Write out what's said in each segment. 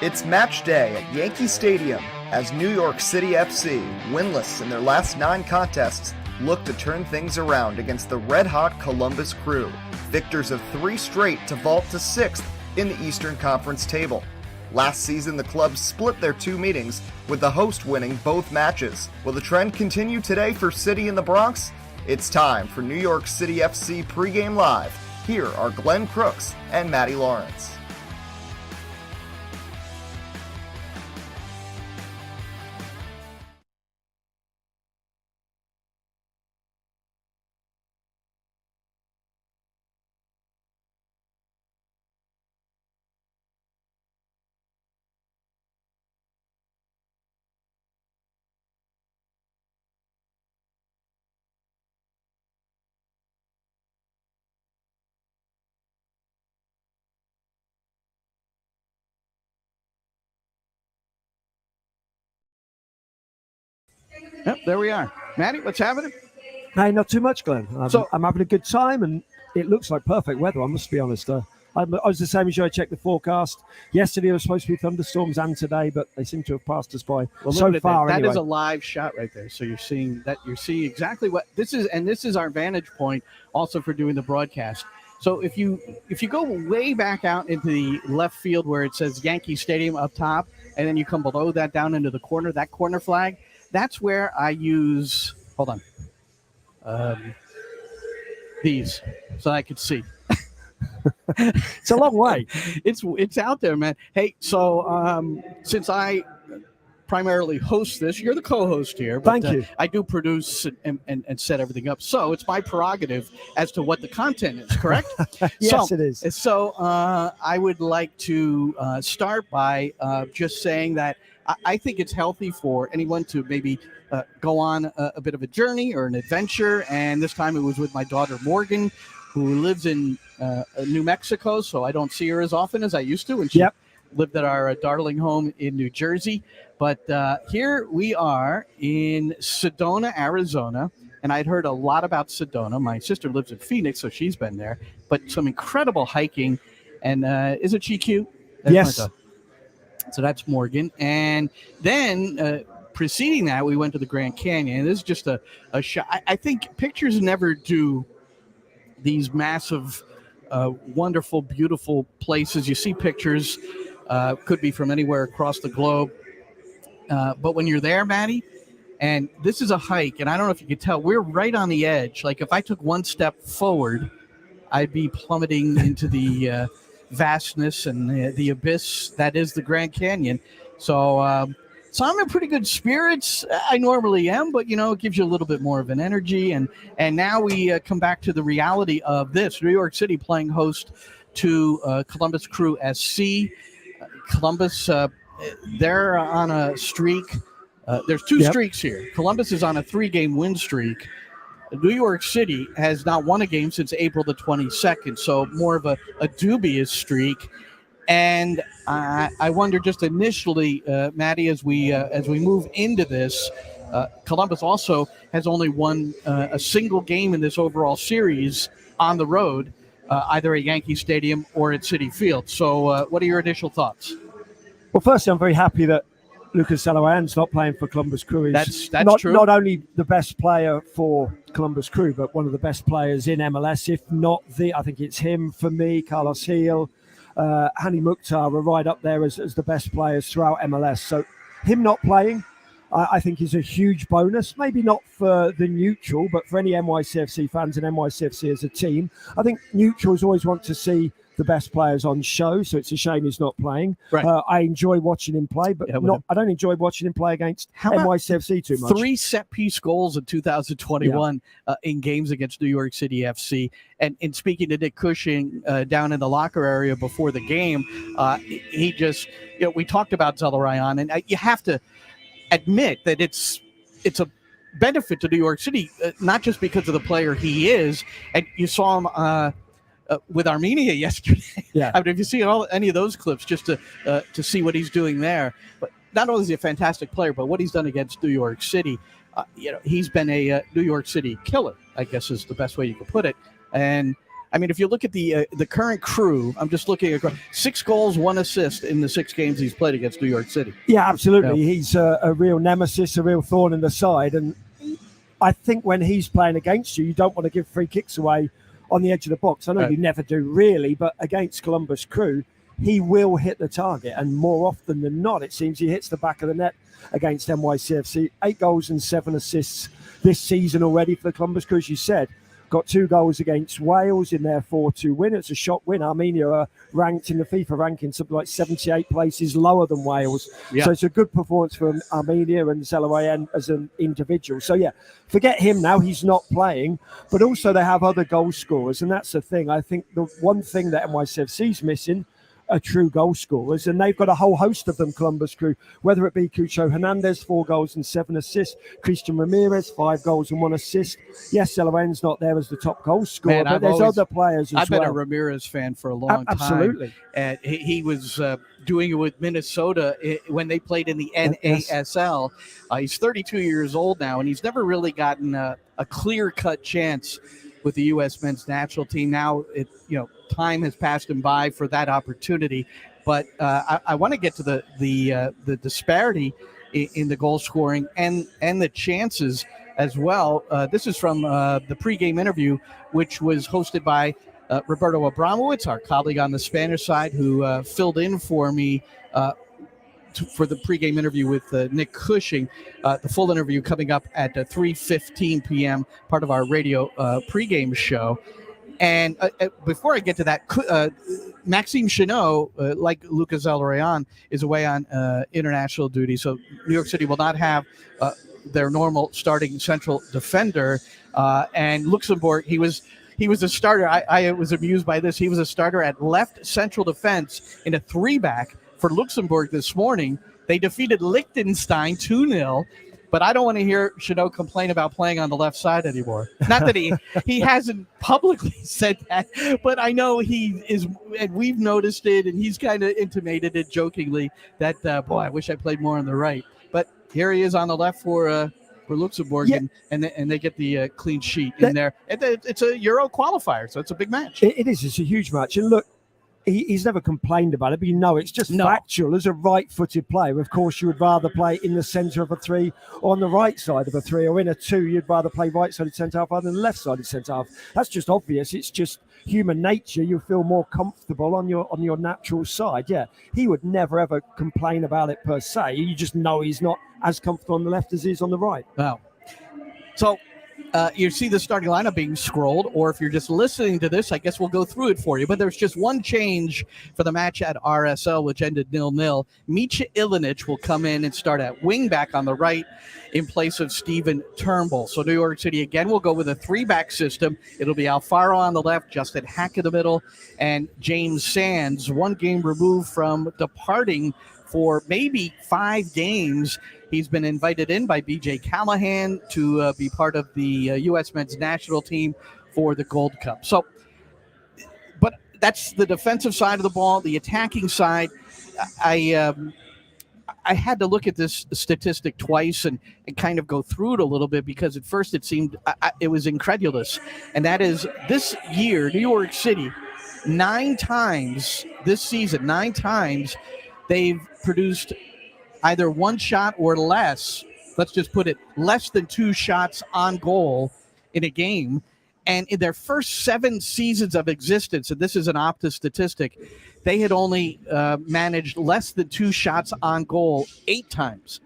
It's match day at Yankee Stadium as New York City FC, winless in their last 9 contests, look to turn things around against the red-hot Columbus Crew, victors of 3 straight to vault to 6th in the Eastern Conference table. Last season, the club split their 2 meetings, with the host winning both matches. Will the trend continue today for City in the Bronx? It's time for New York City FC Pregame Live. Here are Glenn Crooks and Matty Lawrence. Yep, there we are. Matty, what's happening? Hey, not too much, Glenn. I'm having a good time, and it looks like perfect weather, I must be honest. I was the same as you. I checked the forecast. Yesterday there was supposed to be thunderstorms, and today, but they seem to have passed us by so far. That anyway. is a live shot right there. So you're seeing exactly what this is, and this is our vantage point also for doing the broadcast. So if you go way back out into the left field where it says Yankee Stadium up top, and then you come below that down into the corner, that corner flag, that's where I use, hold on, these, so I could see. It's a long way. It's out there, man. Hey, so since I primarily host this, you're the co-host here. But, Thank you. I do produce and set everything up. So it's my prerogative as to what the content is, correct? Yes, it is. So I would like to start by just saying that I think it's healthy for anyone to maybe go on a bit of a journey or an adventure. And this time it was with my daughter, Morgan, who lives in New Mexico. So I don't see her as often as I used to. And she lived at our darling home in New Jersey. But here we are in Sedona, Arizona. And I'd heard a lot about Sedona. My sister lives in Phoenix, so she's been there. But some incredible hiking. And isn't she cute? Yes. So that's Morgan. And then preceding that, we went to the Grand Canyon. This is just a shot. I think pictures never do these massive, wonderful, beautiful places. You see pictures, could be from anywhere across the globe. But when you're there, Matty, and this is a hike, and I don't know if you can tell, we're right on the edge. Like if I took one step forward, I'd be plummeting into the vastness and the abyss that is the Grand Canyon. So I'm in pretty good spirits. I normally am, but it gives you a little bit more of an energy. And now we come back to the reality of this: New York City playing host to Columbus Crew SC. Columbus, they're on a streak. There's 2 streaks here. Columbus is on a 3-game win streak. New York City has not won a game since April the 22nd, so more of a dubious streak. And I wonder just initially, Matty, as we move into this, Columbus also has only won a single game in this overall series on the road, either at Yankee Stadium or at Citi Field. So what are your initial thoughts? Well, firstly, I'm very happy that Lucas Salawan's not playing for Columbus Crew. That's true. Not only the best player for Columbus Crew, but one of the best players in MLS, if not I think it's him for me, Carlos Heel, Hani Mukhtar are right up there as the best players throughout MLS. So him not playing, I think is a huge bonus. Maybe not for the neutral, but for any NYCFC fans and NYCFC as a team. I think neutrals always want to see the best players on show, so it's a shame he's not playing. Right. I enjoy watching him play, but I don't enjoy watching him play against NYCFC too much. 3 set-piece goals in 2021 in games against New York City FC. And speaking to Nick Cushing down in the locker area before the game, he just, we talked about Zelarayan, and you have to admit that it's a benefit to New York City, not just because of the player he is. And you saw him with Armenia yesterday. Yeah. I mean, if you see any of those clips, just to see what he's doing there. But not only is he a fantastic player, but what he's done against New York City, he's been a New York City killer, I guess is the best way you could put it. And I mean, if you look at the current crew, I'm just looking at 6 goals, 1 assist in the 6 games he's played against New York City. Yeah, absolutely. Yeah. He's a real nemesis, a real thorn in the side. And I think when he's playing against you, you don't want to give free kicks away on the edge of the box. I know you never do really, but against Columbus Crew, he will hit the target. And more often than not, it seems he hits the back of the net against NYCFC. 8 goals and 7 assists this season already for the Columbus Crew, as you said. Got 2 goals against Wales in their 4-2 win. It's a shock win. Armenia are ranked in the FIFA ranking something like 78 places lower than Wales. Yeah. So it's a good performance from Armenia and Zelawayan as an individual. So, yeah, forget him now. He's not playing. But also they have other goal scorers, and that's the thing. I think the one thing that NYCFC's missing are true goal scorers, and they've got a whole host of them, Columbus Crew, whether it be Cucho Hernandez, 4 goals and 7 assists, Christian Ramirez, 5 goals and 1 assist. Yes, Zelawan's not there as the top goal scorer, but there's other players as well. I've been a Ramirez fan for a long time. Absolutely. And he was doing it with Minnesota when they played in the NASL. He's 32 years old now, and he's never really gotten a clear-cut chance with the U.S. men's national team. Now, time has passed him by for that opportunity. But I want to get to the disparity in the goal scoring and the chances as well. This is from the pregame interview, which was hosted by Roberto Abramowitz, our colleague on the Spanish side, who filled in for me for the pregame interview with Nick Cushing. The full interview coming up at 3:15 p.m., part of our radio pregame show. And before I get to that, Maxime Chenot, like Lucas Zelarayan, is away on international duty. So New York City will not have their normal starting central defender. And Luxembourg, he was a starter. I was amused by this. He was a starter at left central defense in a 3-back for Luxembourg this morning. They defeated Liechtenstein 2-0. But I don't want to hear Chenot complain about playing on the left side anymore. Not that he hasn't publicly said that, but I know he is, and we've noticed it, and he's kind of intimated it jokingly that, boy, I wish I played more on the right. But here he is on the left for Luxembourg, yeah. and they get the clean sheet in there. It's a Euro qualifier, so it's a big match. It is. It's a huge match. And look, he's never complained about it, but it's just factual. As a right-footed player, of course, you would rather play in the centre of a 3 or on the right side of a 3, or in a 2, you'd rather play right-sided centre-half rather than left-sided centre-half. That's just obvious. It's just human nature. You feel more comfortable on your natural side. Yeah, he would never, ever complain about it per se. You just know he's not as comfortable on the left as he is on the right. Wow. So you see the starting lineup being scrolled, or if you're just listening to this, I guess we'll go through it for you. But there's just one change for the match at RSL, which ended 0-0. Micha Ilinic will come in and start at wing-back on the right in place of Steven Turnbull. So New York City, again, will go with a 3-back system. It'll be Alfaro on the left, Justin Hack in the middle, and James Sands, 1 game removed from departing for maybe 5 games. He's been invited in by B.J. Callahan to be part of the U.S. men's national team for the Gold Cup. So, but that's the defensive side of the ball. The attacking side, I had to look at this statistic twice and kind of go through it a little bit, because at first it seemed it was incredulous. And that is, this year, New York City, 9 times this season, 9 times they've produced either 1 shot or less, let's just put it, less than 2 shots on goal in a game. And in their first 7 seasons of existence, and this is an Opta statistic, they had only managed less than 2 shots on goal 8 times.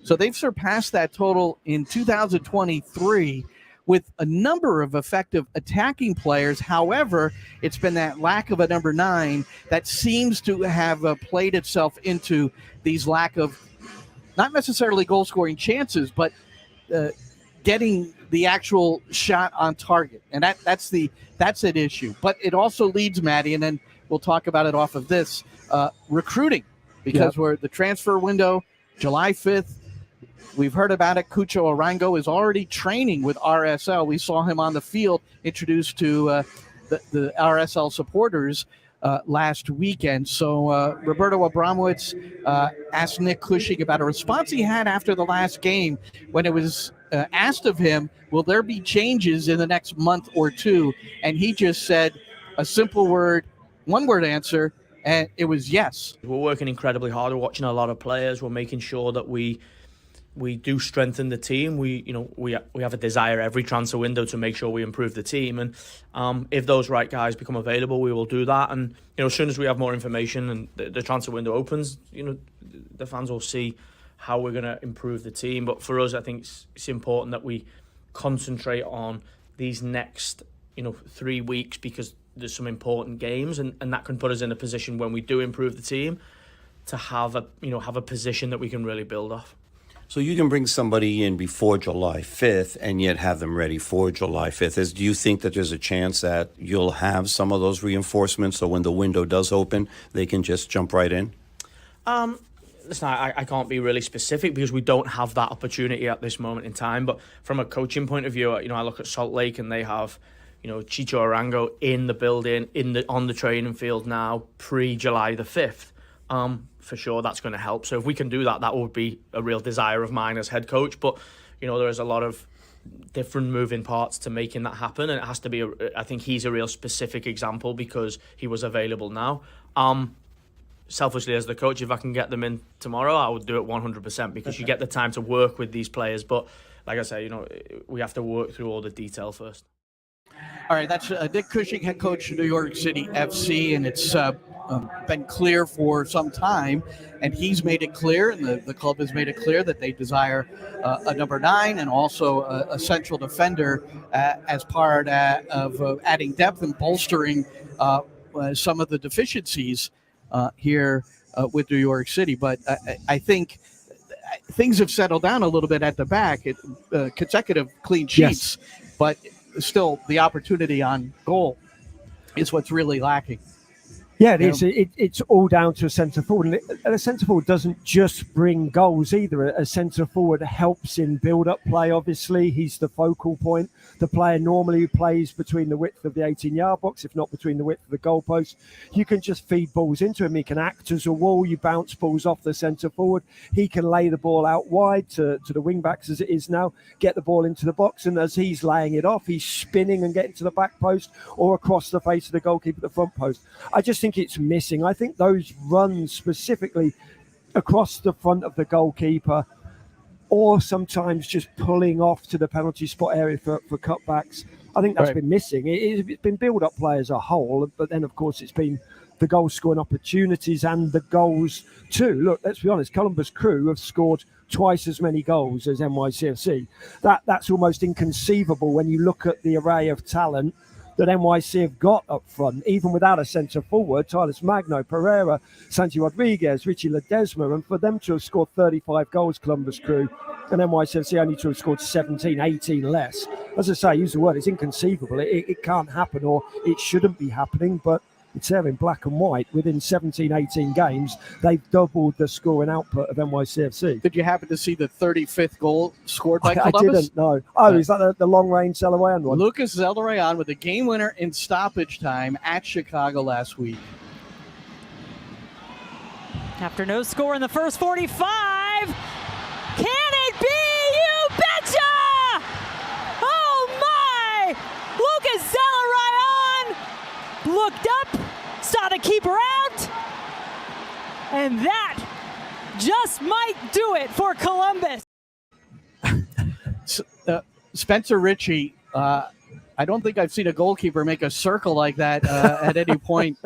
So they've surpassed that total in 2023 with a number of effective attacking players. However, it's been that lack of a number 9 that seems to have played itself into these lack of not necessarily goal-scoring chances, but getting the actual shot on target. And that's an issue. But it also leads, Matty, and then we'll talk about it off of this, recruiting, because we're the transfer window, July 5th. We've heard about it. Cucho Arango is already training with RSL. We saw him on the field introduced to the RSL supporters last weekend. So Roberto Abramowitz asked Nick Cushing about a response he had after the last game when it was asked of him, will there be changes in the next month or two? And he just said a simple word, one-word answer, and it was yes. We're working incredibly hard. We're watching a lot of players. We're making sure that we do strengthen the team. We have a desire every transfer window to make sure we improve the team. And if those right guys become available, we will do that. And as soon as we have more information and the transfer window opens, the fans will see how we're going to improve the team. But for us, I think it's important that we concentrate on these next 3 weeks, because there's some important games, and that can put us in a position when we do improve the team to have a position that we can really build off. So you can bring somebody in before July 5th and yet have them ready for July 5th. Do you think that there's a chance that you'll have some of those reinforcements so when the window does open, they can just jump right in? Listen, I can't be really specific because we don't have that opportunity at this moment in time. But from a coaching point of view, I look at Salt Lake and they have Chicho Arango in the building, on the training field now, pre-July the 5th. For sure, that's going to help. So if we can do that, that would be a real desire of mine as head coach. But, there is a lot of different moving parts to making that happen. And it has to be, I think he's a real specific example because he was available now. Selfishly as the coach, if I can get them in tomorrow, I would do it 100% because you get the time to work with these players. But like I say, we have to work through all the detail first. All right, that's Dick Cushing, head coach of New York City FC, and it's been clear for some time, and he's made it clear, and the club has made it clear that they desire a number 9 and also a central defender as part of adding depth and bolstering some of the deficiencies here with New York City. But I think things have settled down a little bit at the back. Consecutive clean sheets, yes. But still the opportunity on goal is what's really lacking. Yeah, it is. It's all down to a centre forward. And a centre forward doesn't just bring goals either. A centre forward helps in build-up play, obviously. He's the focal point. The player normally plays between the width of the 18-yard box, if not between the width of the goalpost. You can just feed balls into him. He can act as a wall. You bounce balls off the centre forward. He can lay the ball out wide to the wing-backs as it is now, get the ball into the box, and as he's laying it off, he's spinning and getting to the back post or across the face of the goalkeeper at the front post. I just think it's missing. I think those runs specifically across the front of the goalkeeper, or sometimes just pulling off to the penalty spot area for cutbacks, I think that's been missing. It's been build-up play as a whole, but then of course it's been the goal scoring opportunities and the goals too. Look, let's be honest, Columbus Crew have scored twice as many goals as NYCFC. That's almost inconceivable when you look at the array of talent that NYC have got up front, even without a centre forward, Tyler Magno, Pereira, Santi Rodriguez, Richie Ledesma, and for them to have scored 35 goals, Columbus Crew, and NYCFC only to have scored 17, 18 less. As I say, I use the word, it's inconceivable. It can't happen, or it shouldn't be happening, but it's there in black and white. Within 17, 18 games, they've doubled the scoring output of NYCFC. Did you happen to see the 35th goal scored by Columbus? I didn't, no. Is that the long-range Zelarayan one? Lucas Zelarayan with the game winner in stoppage time at Chicago last week. After no score in the first 45, can it be? You betcha! Oh my! Lucas Zelarayan looked up, saw the keeper out, and that just might do it for Columbus. Spencer Ritchie, I don't think I've seen a goalkeeper make a circle like that at any point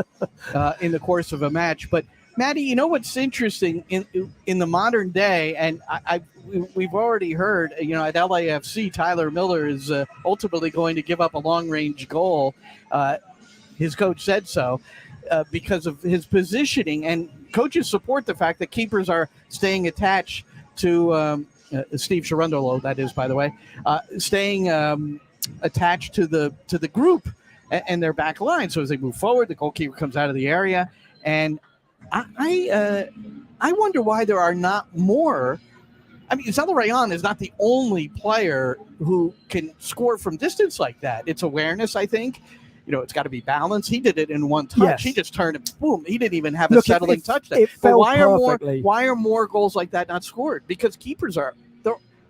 in the course of a match. But Matty, you know what's interesting in the modern day, and we've already heard, at LAFC, Tyler Miller is ultimately going to give up a long-range goal. His coach said so because of his positioning, and coaches support the fact that keepers are staying attached to Steve Cherundolo, that is, by the way, staying attached to the group and their back line. So as they move forward, the goalkeeper comes out of the area, and I wonder why there are not more. I mean, Zelarayan is not the only player who can score from distance like that. It's awareness, I think. It's got to be balanced. He did it in one touch. Yes. He just turned it, boom. He didn't even have a touchdown. But why are more goals like that not scored? Because keepers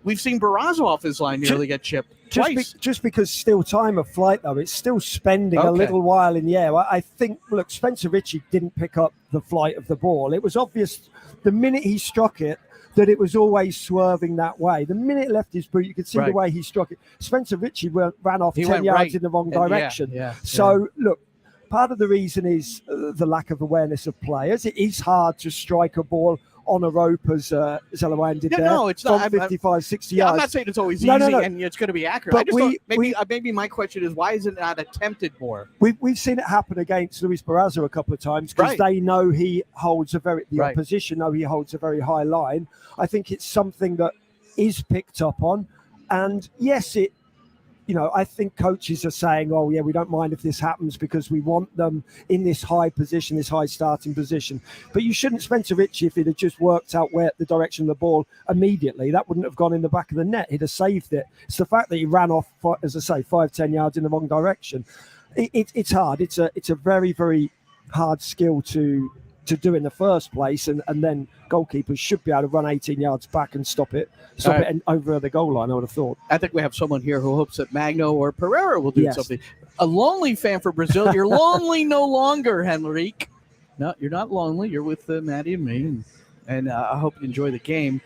we've seen Barraza off his line nearly get chipped twice. Just because still time of flight, though, it's still spending a little while in the air. I think, look, Spencer Ritchie didn't pick up the flight of the ball. It was obvious the minute he struck it that it was always swerving that way. The minute it left his boot, you could see the way he struck it. Spencer Ritchie ran off 10 yards in the wrong direction. Look, part of the reason is the lack of awareness of players. It is hard to strike a ball on a rope as Zellawan did there. No, it's not. 55, 60 yards. I'm not saying it's always easy and it's going to be accurate. But maybe my question is, why is it not attempted more? We've seen it happen against Luis Barraza a couple of times because they know he holds opposition know he holds a very high line. I think it's something that is picked up on. And yes, I think coaches are saying, oh, yeah, we don't mind if this happens because we want them in this high position, this high starting position. But you shouldn't, Spencer Ritchie, if he'd have just worked out where the direction of the ball immediately, that wouldn't have gone in the back of the net. He'd have saved it. It's the fact that he ran off, as I say, 5-10 yards in the wrong direction. It's hard. It's a very, very hard skill to do in the first place, and then goalkeepers should be able to run 18 yards back and stop it over the goal line, I would have thought. I think we have someone here who hopes that Magno or Pereira will do something. A lonely fan for Brazil. You're lonely no longer, Henrique. No, you're not lonely. You're with Matty and me, and I hope you enjoy the game,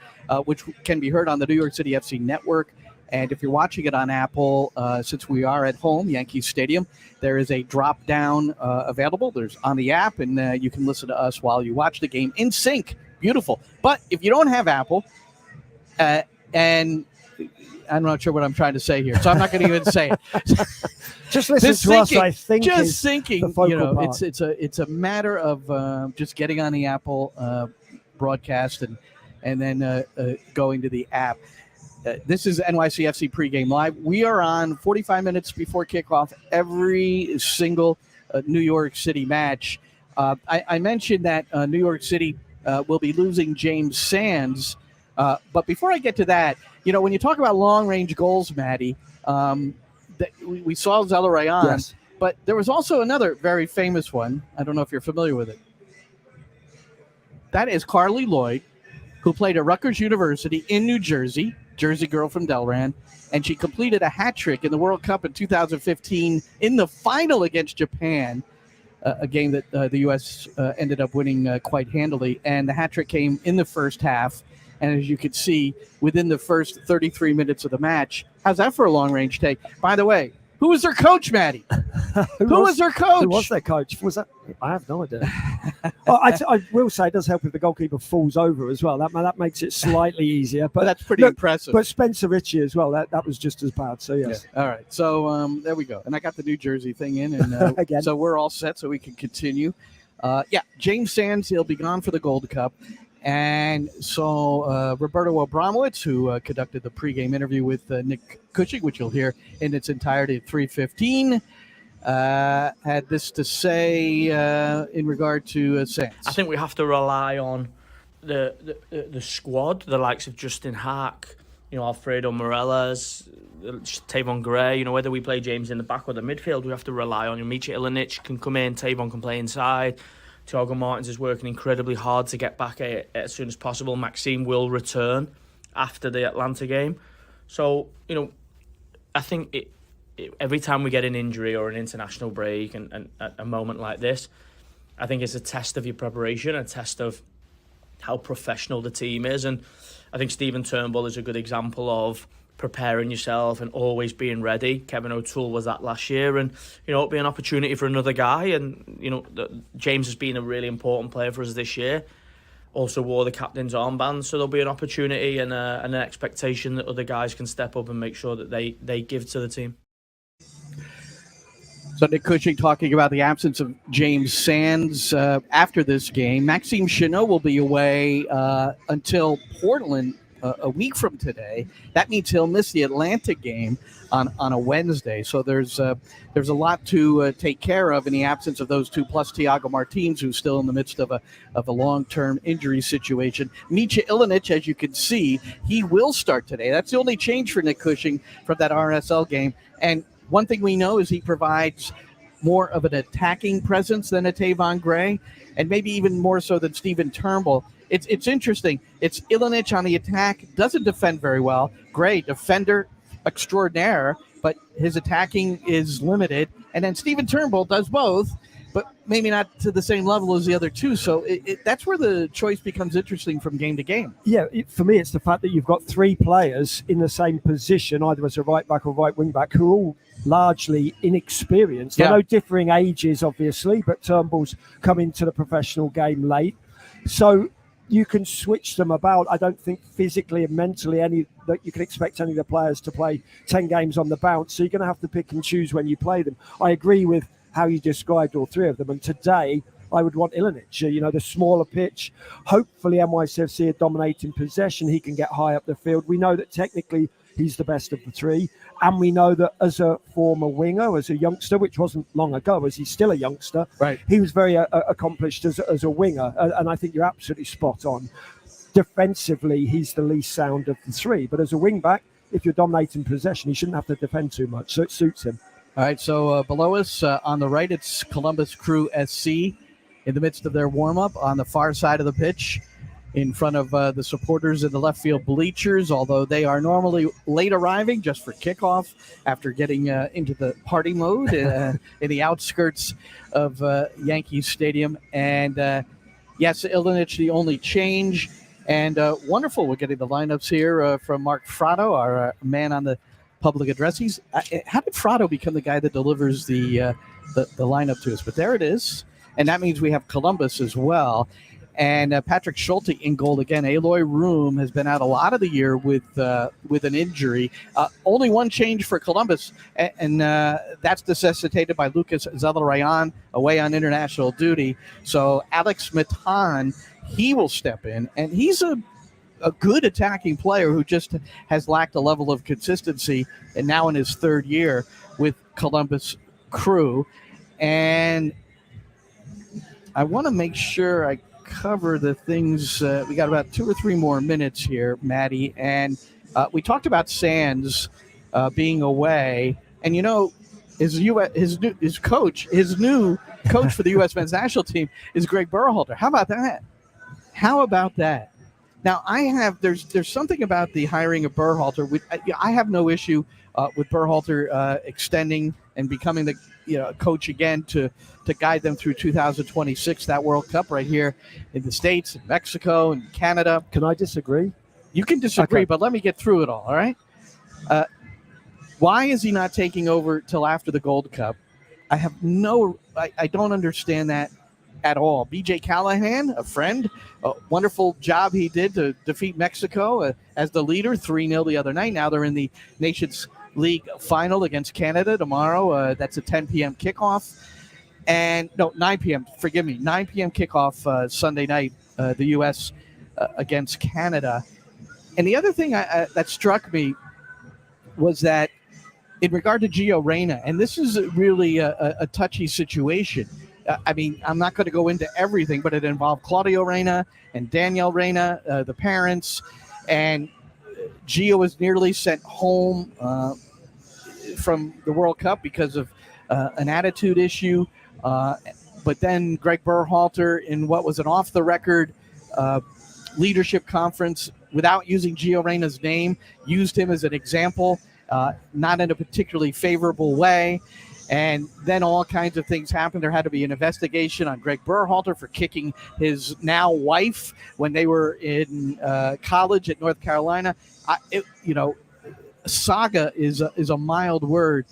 which can be heard on the New York City FC network. And if you're watching it on Apple, since we are at home, Yankee Stadium, there is a drop-down available. There's on the app, and you can listen to us while you watch the game in sync. Beautiful. But if you don't have Apple, and I'm not sure what I'm trying to say here, so I'm not going to even say it. Just listen to us, I think. Just thinking, part. it's a matter of just getting on the Apple broadcast and then going to the app. This is NYCFC Pregame Live. We are on 45 minutes before kickoff every single New York City match. I mentioned that New York City will be losing James Sands. But before I get to that, when you talk about long-range goals, Matty, we saw Zellawan, but there was also another very famous one. I don't know if you're familiar with it. That is Carly Lloyd, who played at Rutgers University in New Jersey. Jersey girl from Delran, and she completed a hat trick in the World Cup in 2015 in the final against Japan, a game that the U.S. Ended up winning quite handily. And the hat trick came in the first half. And as you could see, within the first 33 minutes of the match, how's that for a long-range take? By the way, who was their coach, Matty? Who was their coach? Who was their coach? Was that? I have no idea. I will say it does help if the goalkeeper falls over as well. That makes it slightly easier. But that's pretty impressive. But Spencer Ritchie as well. That was just as bad. So yes. Yeah. All right. So there we go. And I got the New Jersey thing in, and again. So we're all set. So we can continue. James Sands, he'll be gone for the Gold Cup. And so Roberto Abramowitz, who conducted the pregame interview with Nick Cushing, which you'll hear in its entirety at 3:15, had this to say in regard to Sands. I think we have to rely on the squad, the likes of Justin Hack, Alfredo Morelos, Tavon Gray. Whether we play James in the back or the midfield, we have to rely on Mitja Ilinic can come in, Tavon can play inside. Thiago Martins is working incredibly hard to get back as soon as possible. Maxime will return after the Atlanta game. So, I think every time we get an injury or an international break and a moment like this, I think it's a test of your preparation, a test of how professional the team is. And I think Stephen Turnbull is a good example of preparing yourself and always being ready. Kevin O'Toole was that last year, and it'll be an opportunity for another guy. And James has been a really important player for us this year. Also wore the captain's armband, so there'll be an opportunity and an expectation that other guys can step up and make sure that they give to the team. So Nick Cushing talking about the absence of James Sands after this game. Maxime Chenot will be away until Portland a week from today. That means he'll miss the Atlanta game on a Wednesday. So there's a lot to take care of in the absence of those two, plus Thiago Martins, who's still in the midst of a long-term injury situation. Mitja Ilinic, as you can see, he will start today. That's the only change for Nick Cushing from that RSL game. And one thing we know is he provides more of an attacking presence than a Tavon Gray, and maybe even more so than Stephen Turnbull. It's interesting. It's Ilinic on the attack, doesn't defend very well. Gray, defender extraordinaire, but his attacking is limited. And then Stephen Turnbull does both, but maybe not to the same level as the other two. So that's where the choice becomes interesting from game to game. Yeah, for me, it's the fact that you've got three players in the same position, either as a right back or right wing back, who are all largely inexperienced. Yeah. I know differing ages, obviously, but Turnbull's come into the professional game late. So you can switch them about. I don't think physically and mentally that you can expect any of the players to play 10 games on the bounce. So you're going to have to pick and choose when you play them. I agree with how you described all three of them. And today, I would want Ilinic, the smaller pitch. Hopefully, NYCFC are dominating possession. He can get high up the field. We know that technically he's the best of the three. And we know that as a former winger, as a youngster, which wasn't long ago, as he's still a youngster, right, he was very accomplished as a winger. And I think you're absolutely spot on. Defensively, he's the least sound of the three. But as a wing back, if you're dominating possession, he shouldn't have to defend too much. So it suits him. All right, so below us on the right, it's Columbus Crew SC in the midst of their warm-up on the far side of the pitch in front of the supporters in the left field bleachers, although they are normally late arriving just for kickoff after getting into the party mode in the outskirts of Yankee Stadium. And yes, Ilinic, the only change. And wonderful, we're getting the lineups here from Mark Fratto, our man on the public address. How did Fratto become the guy that delivers the lineup to us? But there it is. And that means we have Columbus as well. And Patrick Schulte in goal again. Aloy Room has been out a lot of the year with an injury. Only one change for Columbus, and that's necessitated by Lucas Zelarayan away on international duty. So Alex Matan, he will step in, and he's a good attacking player who just has lacked a level of consistency, and now in his third year with Columbus Crew. And I want to make sure I cover the things. We got about 2 or 3 more minutes here, Matty, and we talked about Sands being away, and his new coach for the U.S. men's national team is Greg Berhalter. How about that? Now there's something about the hiring of Berhalter. I have no issue with Berhalter extending and becoming the coach again to guide them through 2026, that World Cup right here in the States, in Mexico, and Canada. Can I disagree? You can disagree, okay, but let me get through it all right? Why is he not taking over till after the Gold Cup? I don't understand that at all. BJ Callahan, a friend, a wonderful job he did to defeat Mexico as the leader, 3-0 the other night. Now they're in the Nations League final against Canada tomorrow. That's a 10 p.m. kickoff. 9 p.m. Forgive me, 9 p.m. kickoff Sunday night, the U.S. Against Canada. And the other thing that struck me was that in regard to Gio Reyna, and this is really a touchy situation. I'm not going to go into everything, but it involved Claudio Reyna and Danielle Reyna, the parents, and Gio was nearly sent home from the World Cup because of an attitude issue. But then Greg Berhalter, in what was an off-the-record leadership conference, without using Gio Reyna's name, used him as an example, not in a particularly favorable way. And then all kinds of things happened. There had to be an investigation on Greg Berhalter for kicking his now wife when they were in college at North Carolina. Saga is a mild word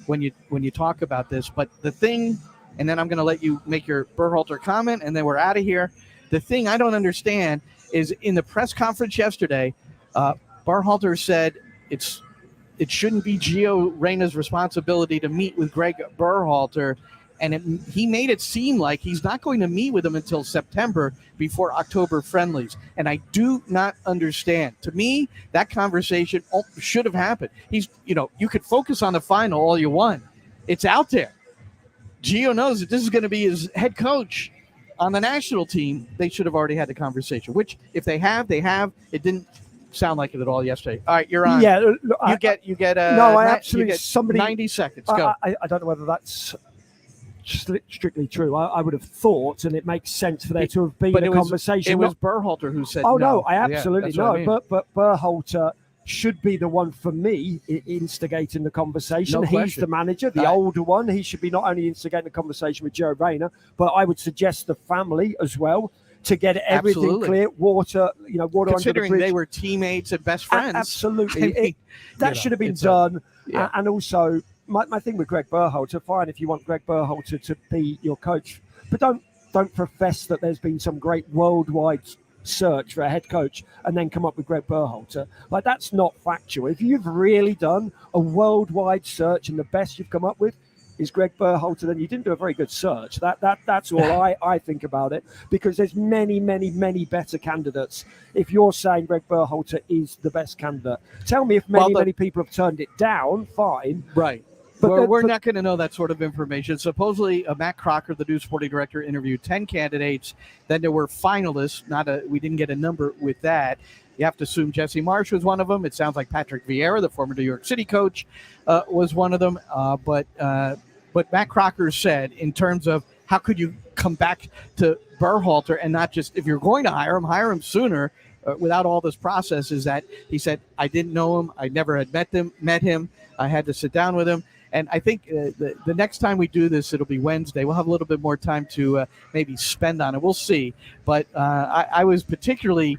when you talk about this. But the thing, and then I'm going to let you make your Berhalter comment, and then we're out of here. The thing I don't understand is in the press conference yesterday, Berhalter said it shouldn't be Gio Reyna's responsibility to meet with Greg Berhalter, and he made it seem like he's not going to meet with him until September before October friendlies. And I do not understand. To me, that conversation should have happened. You could focus on the final all you want. It's out there. Gio knows that this is going to be his head coach on the national team. They should have already had the conversation, which if they have, they have. It didn't sound like it at all yesterday. All right, you're on. Yeah, you get. No, I absolutely. You get somebody 90 seconds. Go. I don't know whether that's strictly true. I would have thought, and it makes sense for there to have been a conversation. It was Berhalter who said no. no. I absolutely know. know. I mean. But Berhalter should be the one for me instigating the conversation. No He's question. the manager, the older one. He should be not only instigating the conversation with Joe Rayner, but I would suggest the family as well to get everything Absolutely. clear. Water Considering under the bridge. they were teammates and best friends. Absolutely. I mean, that should have been done. Yeah. And also, my thing with Greg Berhalter, fine if you want Greg Berhalter to be your coach, but don't profess that there's been some great worldwide search for a head coach and then come up with Greg Berhalter. Like, that's not factual. If you've really done a worldwide search and the best you've come up with is Greg Berhalter, then you didn't do a very good search. That's all I think about it, because there's many many better candidates. If you're saying Greg Berhalter is the best candidate, tell me if many people have turned it down. Fine, right. But we're not going to know that sort of information. Supposedly, Matt Crocker, the new sporting director, interviewed 10 candidates. Then there were finalists. We didn't get a number with that. You have to assume Jesse Marsh was one of them. It sounds like Patrick Vieira, the former New York City coach, was one of them. But Matt Crocker said, in terms of how could you come back to Berhalter and not just, if you're going to hire him sooner without all this process, is that he said, I didn't know him. I never had met him. I had to sit down with him. And I think the next time we do this, it'll be Wednesday. We'll have a little bit more time to maybe spend on it. We'll see. But I was particularly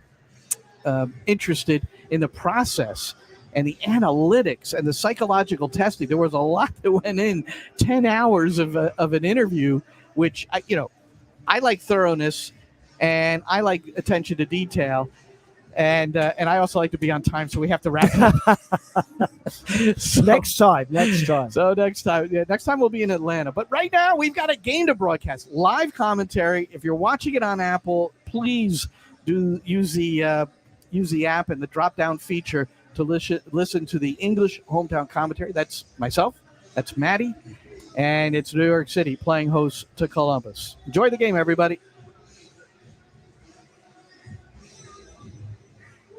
interested in the process and the analytics and the psychological testing. There was a lot that went in. 10 hours of an interview, which I like thoroughness and I like attention to detail. And I also like to be on time, so we have to wrap it up. Next time. So next time we'll be in Atlanta. But right now we've got a game to broadcast, live commentary. If you're watching it on Apple, please use the app and the drop-down feature to listen to the English hometown commentary. That's myself. That's Matty, and it's New York City playing host to Columbus. Enjoy the game, everybody.